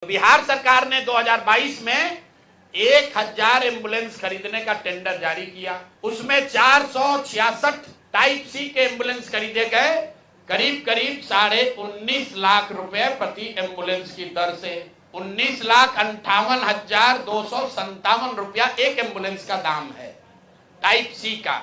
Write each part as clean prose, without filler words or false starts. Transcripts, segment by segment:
बिहार सरकार ने 2022 में 1000 एम्बुलेंस खरीदने का टेंडर जारी किया। उसमें 466 टाइप सी के एम्बुलेंस खरीदे गए, करीब करीब 19.5 लाख रुपए प्रति एम्बुलेंस की दर से। 19,58,257 रुपया एक एम्बुलेंस का दाम है टाइप सी का।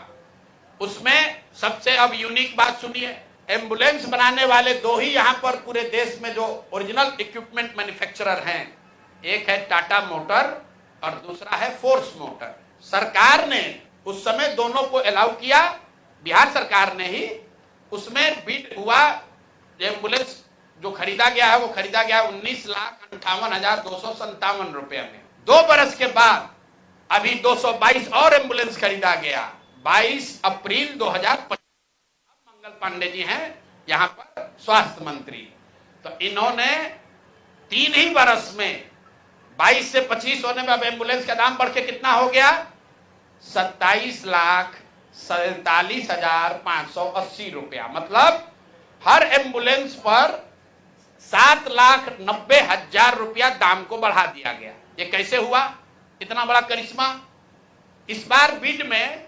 उसमें सबसे अब यूनिक बात सुनिए, एम्बुलेंस बनाने वाले दो ही यहां पर पूरे देश में जो ओरिजिनल इक्विपमेंट मैन्युफैक्चरर हैं, एक है टाटा मोटर और दूसरा है फोर्स मोटर। सरकार ने उस समय दोनों को अलाउ किया, बिहार सरकार ने ही। उसमें बिड हुआ, एम्बुलेंस जो खरीदा गया है वो खरीदा गया 19,58,257 रुपए में। 2 बरस के बाद अभी 222 और एम्बुलेंस खरीदा गया। 22 अप्रैल 2025 मंगल पांडे जी हैं यहां पर स्वास्थ्य मंत्री, तो इन्होंने 3 ही बरस में 22 से 25 होने में अब एम्बुलेंस का दाम बढ़ के कितना हो गया, 27,47,580 रुपया। मतलब हर एम्बुलेंस पर 7,90,000 रुपया दाम को बढ़ा दिया गया। ये कैसे हुआ, इतना बड़ा करिश्मा? इस बार बिड में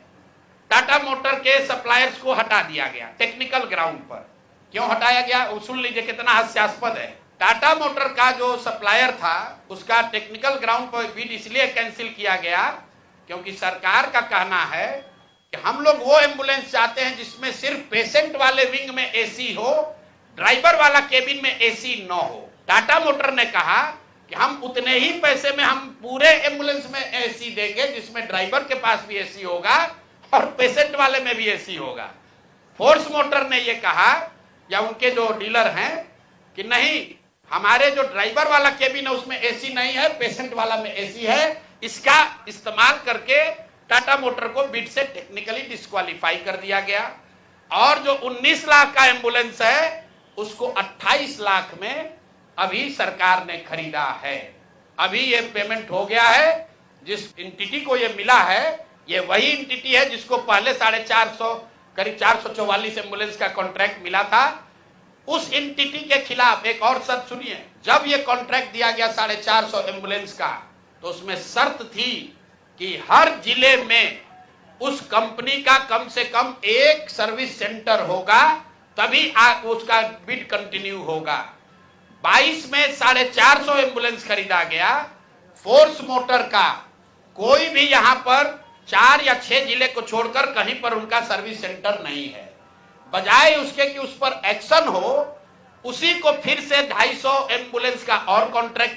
टाटा मोटर के सप्लायर्स को हटा दिया गया टेक्निकल ग्राउंड पर। क्यों हटाया गया, सुन लीजिए कितना हास्यास्पद है। टाटा मोटर का जो सप्लायर था उसका टेक्निकल ग्राउंड पर बिड इसलिए कैंसिल किया गया क्योंकि सरकार का कहना है कि हम लोग वो एम्बुलेंस चाहते हैं जिसमें सिर्फ पेशेंट वाले विंग में एसी हो, ड्राइवर वाला केबिन में एसी न हो। टाटा मोटर ने कहा कि हम उतने ही पैसे में हम पूरे एम्बुलेंस में एसी देंगे जिसमें ड्राइवर के पास भी एसी होगा और पेशेंट वाले में भी एसी होगा। फोर्स मोटर ने ये कहा, या उनके जो डीलर हैं, कि नहीं, हमारे जो ड्राइवर वाला केबिन है उसमें एसी नहीं है, पेशेंट वाला में एसी है। इसका इस्तेमाल करके टाटा मोटर को बिड से टेक्निकली डिस्क्वालीफाई कर दिया गया और जो 19 लाख का एम्बुलेंस है उसको 28 लाख में अभी सरकार ने खरीदा है। अभी ये पेमेंट हो गया है। जिस एंटिटी को ये मिला है ये वही एंटिटी है जिसको पहले 450 करीब 444 एम्बुलेंस का कॉन्ट्रैक्ट मिला था। उस एंटिटी के खिलाफ एक और शर्त सुनिए, जब ये कॉन्ट्रैक्ट दिया गया 450 एम्बुलेंस का तो उसमें शर्त थी कि हर जिले में उस कंपनी का कम से कम एक सर्विस सेंटर होगा, तभी उसका बिड कंटिन्यू होगा। 22 में 450 एम्बुलेंस खरीदा गया। फोर्स मोटर का कोई भी यहां पर 4 या 6 जिले को छोड़कर कहीं पर उनका सर्विस सेंटर नहीं है। बजाय उसके कि उस पर एक्शन हो, उसी को फिर से 250 एम्बुलेंस का और कॉन्ट्रैक्ट